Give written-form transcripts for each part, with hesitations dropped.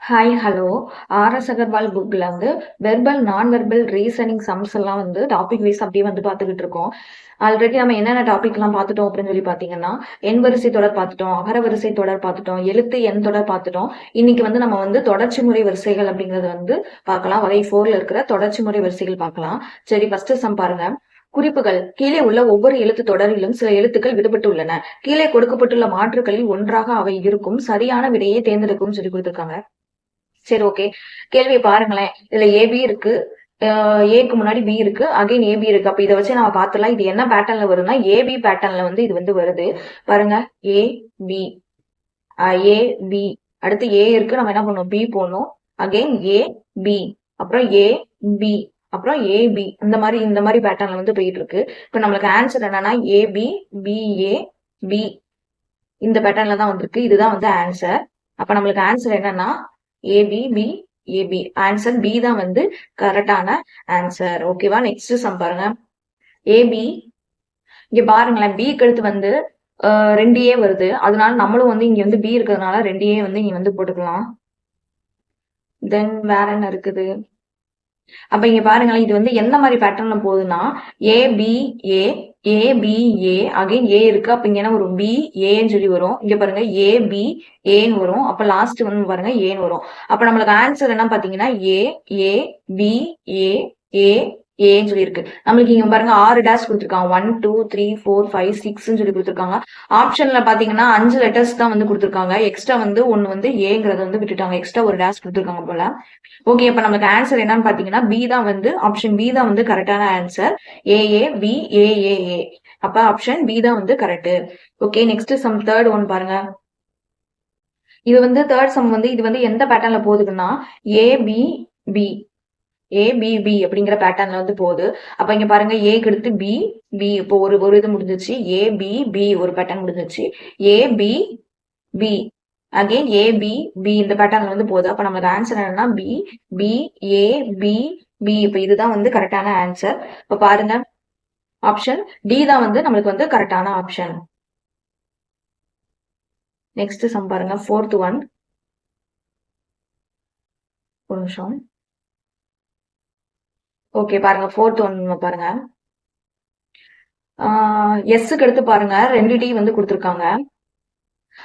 Hi, hello. RS. Agarwal புக்ல வந்து verbal, நான் வெர்பல் ரீசனிங் சம்ஸ் எல்லாம் வந்து டாபிக் வைஸ் அப்படியே வந்து பார்த்துக்கிட்டு இருக்கோம். ஆல்ரெடி நம்ம என்னென்ன டாபிக்லாம் பார்த்துட்டோம் அப்படின்னு சொல்லி பார்த்தீங்கன்னா, எண் வரிசை தொடர் பார்த்துட்டோம், அகர வரிசை தொடர் பார்த்துட்டோம், எழுத்து எண் தொடர் பார்த்துட்டோம். இன்னைக்கு வந்து நம்ம வந்து தொடர்ச்சி முறை வரிசைகள் அப்படிங்கறது வந்து பார்க்கலாம். வகை 4ல இருக்கிற தொடர்ச்சி முறை வரிசைகள் பார்க்கலாம். சரி, ஃபர்ஸ்ட் சம் பாருங்க. குறிப்புகள் கீழே உள்ள ஒவ்வொரு எழுத்து தொடரிலும் சில எழுத்துக்கள் விடுபட்டு உள்ளன. கீழே கொடுக்கப்பட்டுள்ள மாற்றுகளில் ஒன்றாக அவை இருக்கும். சரியான விடையை தேர்ந்தெடுக்கும் சொல்லி கொடுத்திருக்காங்க. சரி, ஓகே. கேள்வியை பாருங்களேன். இதுல ஏபி இருக்கு, ஏக்கு முன்னாடி பி இருக்கு, அகைன் ஏபி இருக்கு. அப்ப இதை வச்சு நம்ம பார்த்துலாம் இது என்ன பேட்டர்ன்ல வருதுன்னா ஏபி பேட்டர்ன்ல வந்து இது வந்து வருது. பாருங்க, ஏ பி, ஏ பி, அடுத்து ஏ இருக்கு, நம்ம என்ன பண்ணணும், பி போடணும். அகைன் ஏ பி, அப்புறம் ஏ பி, அப்புறம் ஏபி, இந்த மாதிரி பேட்டர்ன்ல வந்து போயிட்டு இருக்கு. இப்ப நம்மளுக்கு ஆன்சர் என்னன்னா ஏபி பிஏ பி, இந்த பேட்டர்ன்ல தான் வந்திருக்கு. இதுதான் வந்து ஆன்சர். அப்ப நம்மளுக்கு ஆன்சர் என்னன்னா AB B AB, answer B தான் வந்து கரெக்டான ஆன்சர். ஓகேவா? நெக்ஸ்ட் சம் பாருங்க. ஏபி, இங்க பாருங்களேன், பிக்கு அடுத்து வந்து 2A வருது. அதனால நம்மளும் வந்து இங்க வந்து பி இருக்கிறதுனால 2A வந்து இங்க வந்து போட்டுக்கலாம். தென் வேற என்ன இருக்குது? அப்ப இங்க பாருங்களேன், இது வந்து எந்த மாதிரி பேட்டர்ன்ல போகுதுன்னா ஏபிஏ ஏபிஏ, அகைன் ஏ இருக்கு. அப்ப இங்க என்ன வரும், பி ஏன்னு சொல்லி வரும். இங்க பாருங்க ஏபி ஏன்னு வரும். அப்ப லாஸ்ட் வந்து பாருங்க ஏன்னு வரும். அப்ப நம்மளுக்கு ஆன்சர் என்ன பாத்தீங்கன்னா ஏ ஏ பி ஏ ஏ ஏன்னு சொல்லி இருக்கு. நம்மளுக்கு இங்க பாருங்க 6 டேஷ் கொடுத்துருக்காங்க. 1 2 3 4 5 6 சொல்லி கொடுத்துருக்காங்க. ஆப்ஷன்ல பாத்தீங்கன்னா 5 லெட்டர்ஸ் தான் வந்து கொடுத்துருக்காங்க. எக்ஸ்ட்ரா வந்து ஒன்னு வந்து ஏங்கிறத வந்து விட்டுட்டாங்க. எக்ஸ்ட்ரா ஒரு டேஷ் கொடுத்துருக்காங்க போல. ஓகே, அப்ப நமக்கு ஆன்சர் என்னன்னு பாத்தீங்கன்னா பி தான் வந்து, ஆப்ஷன் பி தான் வந்து கரெக்டான ஆன்சர். ஏஏ பி ஏஏஏ, அப்ப ஆப்ஷன் பி தான் வந்து correct. Okay, next sum third one பாருங்க. இது வந்து தேர்ட் சம் வந்து இது வந்து எந்த பேட்டர்ன்ல போகுதுன்னா ஏபிபி ஏபிபி அப்படிங்கிற பேட்டர்ன்ல வந்து போகுது. அப்ப இங்க பாருங்க, ஏக்கு எடுத்து பி பி, இப்போ ஒரு இது முடிஞ்சிச்சு. ஏபிபி ஒரு பேட்டர்ன் முடிஞ்சிச்சு. AB B, again AB B, இந்த பேட்டர்ன்ல வந்து போகுது. அப்ப நமக்கு ஆன்சர் என்னன்னா B B A B B. இப்ப இதுதான் வந்து கரெக்டான ஆன்சர். இப்ப பாருங்க, ஆப்ஷன் டி தான் வந்து நம்மளுக்கு வந்து கரெக்டான ஆப்ஷன். நெக்ஸ்ட் சம் பாருங்க, ஃபோர்த் ஒன். ஒரு நிமிஷம். ஓகே, பாருங்க ஃபோர்த் ஒன் பாருங்க. எஸ்க்கு எடுத்து பாருங்க 2 டி வந்து கொடுத்துருக்காங்க.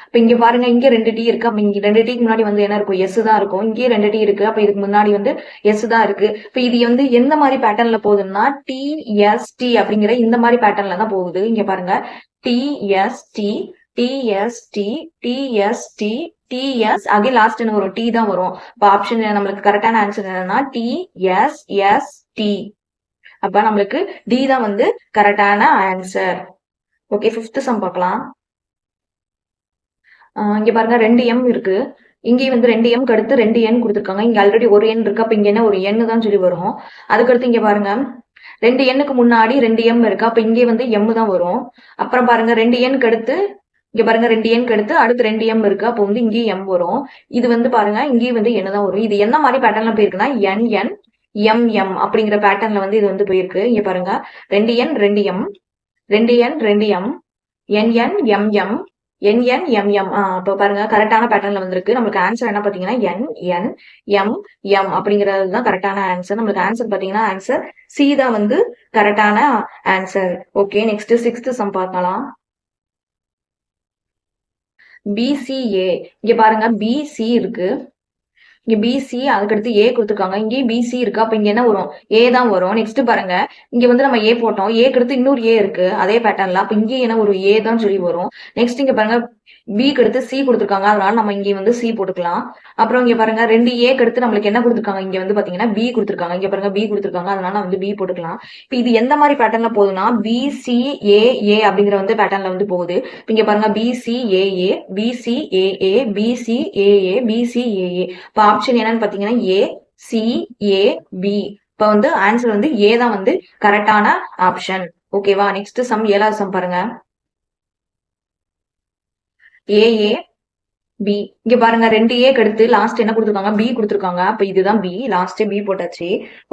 இப்ப இங்க பாருங்க, இங்க 2 டி இருக்கு. அப்ப இங்க 2 டிக்கு முன்னாடி வந்து என்ன இருக்கும், எஸ் தான் இருக்கும். இங்கே 2 டி இருக்கு. அப்ப இதுக்கு முன்னாடி வந்து எஸ் தான் இருக்கு. இப்ப இது வந்து எந்த மாதிரி பேட்டர்ன்ல போகுதுன்னா டிஎஸ்டி அப்படிங்கிற இந்த மாதிரி பேட்டர்ன்ல தான் போகுது. இங்க பாருங்க, டிஎஸ்டி டிஎஸ்டி டிஎஸ்டி டிஎஸ், அகே லாஸ்ட் என்ன வரும், டி தான் வரும். இப்ப ஆப்ஷன் நம்மளுக்கு கரெக்டான ஆன்சர் என்னன்னா டிஎஸ்எஸ்டி. அப்ப நம்மளுக்கு டி தான் வந்து கரெக்டான ஆன்சர். ஓகே, ஃபிஃப்த் சம் பார்க்கலாம். இங்க பாருங்க 2 எம் இருக்கு. இங்கேயும் வந்து 2 எம் அடுத்து 2 எண் கொடுத்துருக்காங்க. இங்க ஆல்ரெடி ஒரு எண் இருக்கு. அப்ப இங்க என்ன ஒரு எண்ணு தான் சொல்லி வரும். அதுக்கடுத்து இங்க பாருங்க, 2 எண்ணுக்கு முன்னாடி 2 எம் இருக்கு. அப்ப இங்கே வந்து எம் தான் வரும். அப்புறம் பாருங்க 2 எண்ணுக்கு அடுத்து இங்க பாருங்க 2 எண்ணுக்கு அடுத்து அடுத்து 2 எம் இருக்கு. அப்போ வந்து இங்கேயும் எம் வரும். இது வந்து பாருங்க இங்கேயும் வந்து என்ன தான் வரும். இது என்ன மாதிரி பேட்டர்ன்ல போயிருக்குன்னா என் என் எம் எம் அப்படிங்கிற பேட்டர்ன்ல வந்து இது வந்து போயிருக்கு. இங்க பாருங்க 2 எண் 2 எம் 2 எண் 2 M N N M M N N M M. இப்போ பாருங்க கரெக்டான பேட்டர்ன்ல வந்திருக்கு. நம்மளுக்கு ஆன்சர் என்ன பாத்தீங்கன்னா என் என் எம் எம் அப்படிங்கிறது தான் கரெக்டான ஆன்சர். நம்மளுக்கு ஆன்சர் பாத்தீங்கன்னா ஆன்சர் சி தான் வந்து கரெக்டான answer. Okay, next sixth some பார்க்கலாம். பிசிஏ, இங்க பாருங்க பிசி இருக்கு. இங்க பிசி, அதுக்கடுத்து ஏ கொடுத்துருக்காங்க. இங்கேயும் பிசி இருக்கு. அப்ப இங்க என்ன வரும், ஏ தான் வரும். நெக்ஸ்ட் பாருங்க, இங்க வந்து நம்ம ஏ போட்டோம். ஏக்கு அடுத்து இன்னொரு ஏ இருக்கு அதே பேட்டர்ன்ல. அப்ப இங்கே என்ன ஒரு ஏ தான் சொல்லி வரும். நெக்ஸ்ட் இங்க பாருங்க, பிக்கு அடுத்து சி கொடுத்துருக்காங்க. அதனால நம்ம இங்க வந்து சி போட்டுக்கலாம். அப்புறம் இங்க பாருங்க 2 ஏக்கு அடுத்து நம்மளுக்கு என்ன கொடுத்துருக்காங்க, இங்க வந்து பாத்தீங்கன்னா பி கொடுத்துருக்காங்க. இங்க பாருங்க பி கொடுத்துருக்காங்க. அதனால நம்ம வந்து பி போட்டுக்கலாம். இப்ப இது எந்த மாதிரி பேட்டர்ன்ல போகுதுன்னா பிசிஏஏ அப்படிங்கிற வந்து பேட்டர்ன்ல வந்து போகுது. இங்க பாருங்க பிசிஏஏ பிசிஏஏ பிசிஏஏ பிசிஏஏ. இப்ப ஆப்ஷன் என்னன்னு பாத்தீங்கன்னா ஏ சி ஏ பி. இப்ப வந்து ஆன்சர் வந்து ஏ தான் வந்து கரெக்டான ஆப்ஷன். ஓகேவா? நெக்ஸ்ட் சம், ஏழாவது சம் பாருங்க. ஏஏ பி, இங்க பாருங்க 2 ஏக்கு அடுத்து லாஸ்ட் என்ன கொடுத்துருக்காங்க, பி கொடுத்துருக்காங்க. அப்ப இதுதான் பி, லாஸ்ட் பி போட்டாச்சு.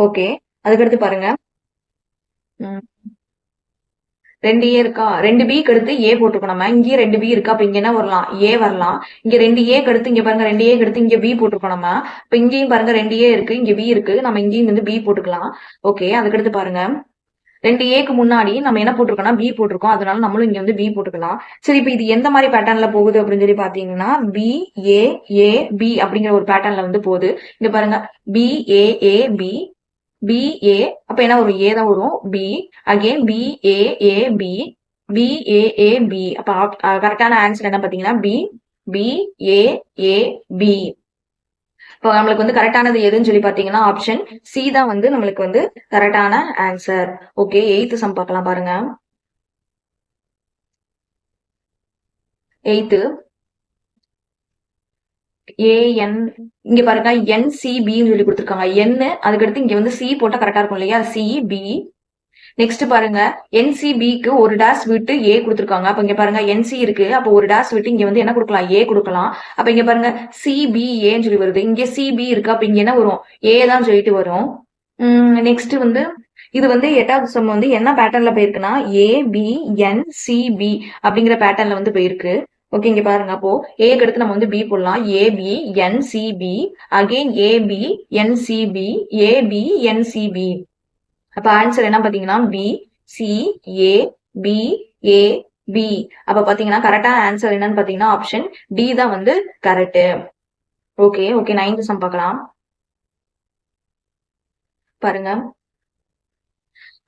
ஓகே, அதுக்கடுத்து பாருங்க, 2 ஏ இருக்கா, 2 பிக்கு அடுத்து ஏ போட்டிருக்கோம் நம்ம. இங்கேயும் 2 பி இருக்கா, அப்ப இங்க என்ன வரலாம், ஏ வரலாம். இங்க 2 ஏக்கு அடுத்து இங்க பாருங்க 2 ஏக்கு அடுத்து இங்க பி போட்டிருக்கோம் நம்ம. இப்ப இங்கேயும் பாருங்க 2 ஏ இருக்கு, இங்க பி இருக்கு, நம்ம இங்கேயும் வந்து பி போட்டுக்கலாம். ஓகே, அதுக்கடுத்து பாருங்க 2 ஏக்கு முன்னாடி நம்ம என்ன போட்டிருக்கோம்னா பி போட்டிருக்கோம், அதனால நம்மளும் இங்க வந்து பி போட்டுக்கலாம். சரி, இப்ப இது எந்த மாதிரி பேட்டர்ன்ல போகுது அப்படின்னு சொல்லி பாத்தீங்கன்னா பி ஏ ஏ பி அப்படிங்கிற ஒரு பேட்டர்ன்ல வந்து போகுது. இங்க பாருங்க B A A B B ஏ, அப்ப என்ன வரும், ஏ தான் வரும். B again B A A B B A A B. அப்ப கரெக்டான ஆன்சர் என்ன பாத்தீங்கன்னா பி பி ஏ ஏ பி. இப்போ நம்மளுக்கு வந்து கரெக்டானது எதுன்னு சொல்லி பாத்தீங்கன்னா ஆப்ஷன் சி தான் வந்து நம்மளுக்கு வந்து கரெக்டான ஆன்சர். ஓகே, 8th சம் பார்க்கலாம் பாருங்க. 8th ஏஎன், இங்க பாருங்க என்சிபின்னு சொல்லி கொடுத்துருக்காங்க. என் அதுக்கடுத்து இங்க வந்து சி போட்டா கரெக்டா இருக்கும் இல்லையா, சி பி. நெக்ஸ்ட் பாருங்க என்சிபிக்கு ஒரு டேஷ் விட்டு ஏ கொடுத்துருக்காங்க. அப்ப இங்க பாருங்க என்சி இருக்கு, அப்ப ஒரு டேஷ் விட்டு இங்க வந்து என்ன கொடுக்கலாம், ஏ கொடுக்கலாம். அப்ப இங்க பாருங்க சிபிஏன்னு சொல்லி வருது, இங்க சிபி இருக்கு, அப்ப இங்க என்ன வரும், ஏ தான் சொல்லிட்டு வரும். நெக்ஸ்ட் வந்து இது வந்து 8வது சம் வந்து என்ன பேட்டர்ன்ல போயிருக்குன்னா ஏபிஎன்சிபி அப்படிங்கிற பேட்டர்ன்ல வந்து போயிருக்கு. ஓகே, இங்க பாருங்க அப்போ ஏக்கு அடுத்து நம்ம வந்து பி போடலாம். AB NCB again AB NCB AB NCB. அப்ப ஆன்சர் என்ன பாத்தீங்கன்னா B C A B A B. அப்ப பாத்தீங்கன்னா கரெக்டான ஆன்சர் என்னன்னு பாத்தீங்கன்னா ஆப்ஷன் டி தான் வந்து correct. Okay okay, 9th some பார்க்கலாம் பாருங்க.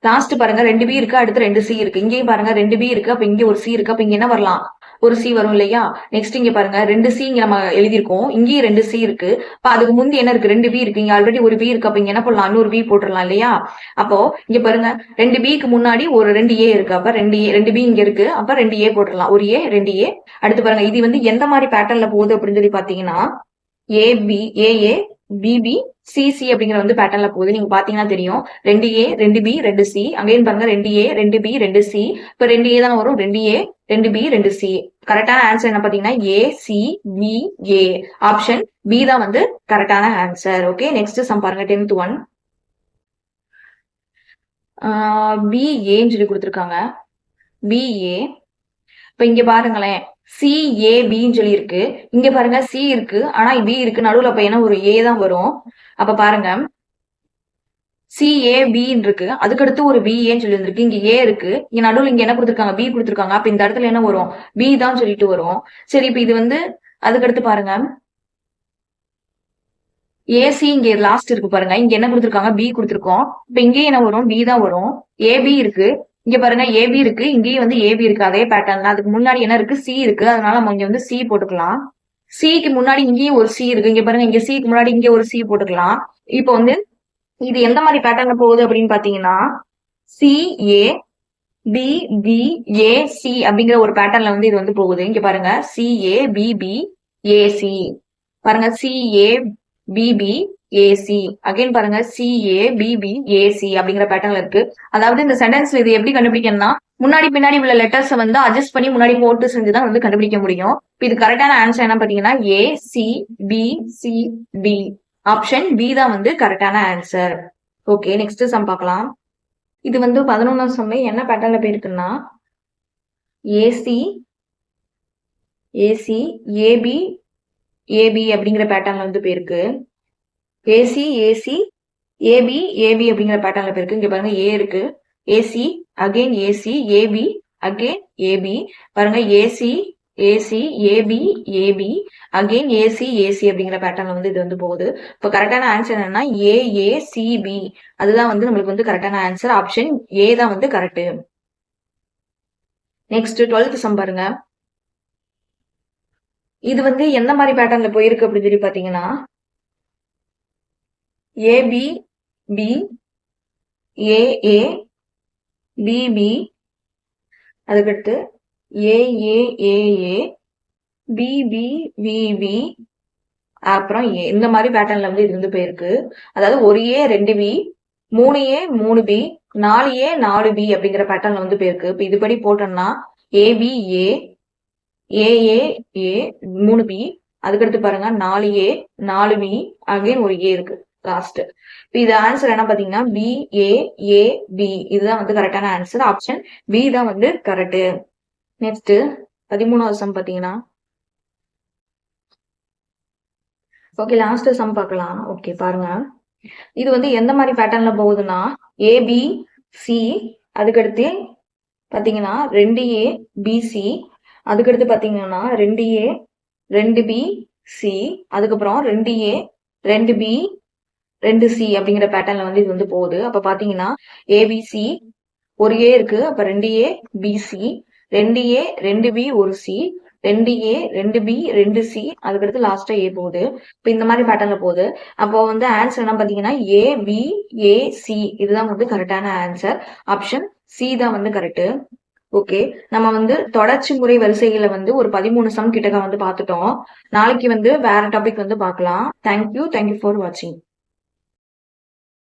லாஸ்ட் பாருங்க 2 பி இருக்கு, அடுத்து 2 சி இருக்கு. இங்கேயும் பாருங்க 2 பி இருக்கு, அப்ப இங்க ஒரு சி இருக்கு, அப்ப இங்க என்ன வரலாம், ஒரு சி வரும் இல்லையா. நெக்ஸ்ட் இங்க பாருங்க 2 சி இங்க நம்ம எழுதியிருக்கோம், இங்கேயும் 2 சி இருக்கு. அப்ப அதுக்கு முந்தி என்ன இருக்கு, 2 பி இருக்கு, இங்க ஆல்ரெடி ஒரு பி இருக்கு, அப்ப இங்க என்ன பண்ணலாம், இன்னொரு பி போட்டுடலாம் இல்லையா. அப்போ இங்க பாருங்க 2 பிக்கு முன்னாடி ஒரு 2 ஏ இருக்கு, அப்ப 2 பி இங்க இருக்கு, அப்ப 2 ஏ போட்டுடலாம், ஒரு ஏ 2 ஏ. அடுத்து பாருங்க இது வந்து எந்த மாதிரி பேட்டர்ன்ல போகுது அப்படின்னு சொல்லி பாத்தீங்கன்னா ஏபி ஏஏ பிபி சிசி அப்படிங்கிற வந்து பேட்டர்ன்ல போகுது. நீங்க பாத்தீங்கன்னா தெரியும் 2A 2B 2C. அங்கேயும் பாருங்க 2A 2B 2C. இப்ப 2A தான் வரும், 2A 2B 2C. கரெக்டான ஆன்சர் என்ன பாத்தீங்கன்னா ACBA. ஆப்ஷன் பி தான் வந்து கரெக்டான ஆன்சர். ஓகே, நெக்ஸ்ட் சம் பாருங்க 10th ஒன். பிஏன்னு சொல்லி கொடுத்துருக்காங்க. பிஏ, இப்ப இங்க பாருங்களேன் சிஏபின்னு சொல்லி இருக்கு, இங்க பாருங்க சி இருக்கு ஆனா பி இருக்கு நடுவுல, அப்ப என்ன ஒரு ஏ தான் வரும். அப்ப பாருங்க சிஏபின்னு இருக்கு, அதுக்கடுத்து ஒரு பிஏன்னு சொல்லி இருந்திருக்கு, இங்க ஏ இருக்கு, இங்க நடுவுல இங்க என்ன கொடுத்துருக்காங்க, பி கொடுத்துருக்காங்க, அப்ப இந்த இடத்துல என்ன வரும், பி தான் சொல்லிட்டு வரும். சரி, இப்ப இது வந்து அதுக்கடுத்து பாருங்க ஏசி இங்க லாஸ்ட் இருக்கு பாருங்க, இங்க என்ன கொடுத்துருக்காங்க, பி கொடுத்துருக்கோம், இப்ப இங்கேயும் என்ன வரும், பி தான் வரும். ஏபி இருக்கு, இங்க பாருங்க ஏபி இருக்கு, இங்கேயும் வந்து ஏபி இருக்கு, அதே பேட்டர்ன். அதுக்கு முன்னாடி என்ன இருக்கு, சி இருக்கு, அதனால நம்ம இங்க வந்து சி போட்டுக்கலாம். சிக்கு முன்னாடி இங்கேயும் ஒரு சி இருக்கு, இங்க பாருங்க இங்க சிக்கு முன்னாடி இங்க ஒரு சி போட்டுக்கலாம். இப்போ வந்து இது எந்த மாதிரி பேட்டர்ன்ல போகுது அப்படின்னு பாத்தீங்கன்னா CA B B A C அப்படிங்கிற ஒரு பேட்டர்ன்ல வந்து இது வந்து போகுது. இங்க பாருங்க சிஏ பிபி ஏசி, பாருங்க சிஏ பிபி ஏசி, அகைன் பாருங்க சிஏ பிபி ஏசி அப்படிங்கிற பேட்டர்ன்ல இருக்கு. அதாவது இந்த சென்டென்ஸ்ல இது எப்படி கண்டுபிடிக்கணும்னா முன்னாடி பின்னாடி உள்ள லெட்டர்ஸ் வந்து அட்ஜஸ்ட் பண்ணி முன்னாடி போட்டு செஞ்சுதான் வந்து கண்டுபிடிக்க முடியும். இது கரெக்டான ஆன்சர் என்ன பாத்தீங்கன்னா A C B C D. Option B தான் வந்து கரெக்டான ஆன்சர். ஓகே, நெக்ஸ்ட் சம் பார்க்கலாம். இது வந்து 11ஆம் சம் என்ன பேட்டர்ன்ல போயிருக்குன்னா ஏசி ஏசி ஏபி ஏபி அப்படிங்கிற பேட்டர்ன்ல வந்து போயிருக்கு. ஏசி ஏசி ஏபி ஏபி அப்படிங்கிற பேட்டர்ன்ல போயிருக்கு. இங்க பாருங்க ஏ இருக்கு, AC again AC AB again AB, பாருங்க AC AC AB AB again AC AC அப்படிங்கிற பேட்டர்ன்ல வந்து இது வந்து போகுது. இப்போ கரெக்டான ஆன்சர் என்னன்னா ஏஏசிபி, அதுதான் வந்து நம்மளுக்கு வந்து கரெக்டான ஆன்சர். ஆப்ஷன் ஏ தான் வந்து கரெக்ட். நெக்ஸ்ட் 12th சம் பாருங்க. இது வந்து எந்த மாதிரி பேட்டர்ன்ல போயிருக்கு அப்படின்னு சொல்லி பாத்தீங்கன்னா ஏபி பி ஏஏ பிபி, அதுக்கடுத்து ஏஏஏஏ பிபிவிவி, அப்புறம் ஏ. இந்த மாதிரி பேட்டர்ன்ல வந்து இது வந்து போயிருக்கு. அதாவது ஒரு ஏ 2 பி 3 ஏ 3 பி 4 ஏ 4 பி அப்படிங்கிற பேட்டர்ன்ல வந்து போயிருக்கு. இப்ப இதுபடி போட்டோம்னா ஏபி ஏ ஏஏ ஏ 3 பி, அதுக்கடுத்து பாருங்க 4 ஏ 4 பி அகைன் ஒரு ஏ இருக்கு. லாஸ்ட். இது ஆன்சர் என்ன பாத்தீங்கன்னா பி ஏ ஏ பி இதுதான் வந்து கரெக்டான ஆன்சர். ஆப்ஷன் பி தான் வந்து கரெக்ட். நெக்ஸ்ட் 13வது சம் பாத்தீங்கன்னா ஓகே லாஸ்ட் சம் பார்க்கலாம். ஓகே பாருங்க. இது வந்து எந்த மாதிரி பேட்டர்ன்ல போகுதுன்னா ஏபி சி, அதுக்கடுத்து பாத்தீங்கன்னா 2A BC, அதுக்கடுத்து பாத்தீங்கன்னா 2A 2B C, அதுக்கப்புறம் 2A 2B 2C அப்படிங்கிற பேட்டர்ன்ல வந்து இது வந்து போகுது. அப்ப பாத்தீங்கன்னா ஏபிசி ஒரு ஏ இருக்கு, அப்ப 2A BC 2A 2B 1C 2A 2B 2C, அதுக்கடுத்து லாஸ்டா ஏ போகுது. இப்ப இந்த மாதிரி பேட்டர்ன்ல போகுது. அப்போ வந்து ஆன்சர் என்ன பாத்தீங்கன்னா ABAC இதுதான் வந்து கரெக்டான ஆன்சர். ஆப்ஷன் சி தான் வந்து கரெக்ட். ஓகே, நம்ம வந்து தொடர்ச்சி முறை வரிசைகளை வந்து ஒரு 13 சம் கிட்டக்க வந்து பார்த்துட்டோம். நாளைக்கு வந்து வேற டாபிக் வந்து பார்க்கலாம். தேங்க்யூ ஃபார் வாட்சிங்.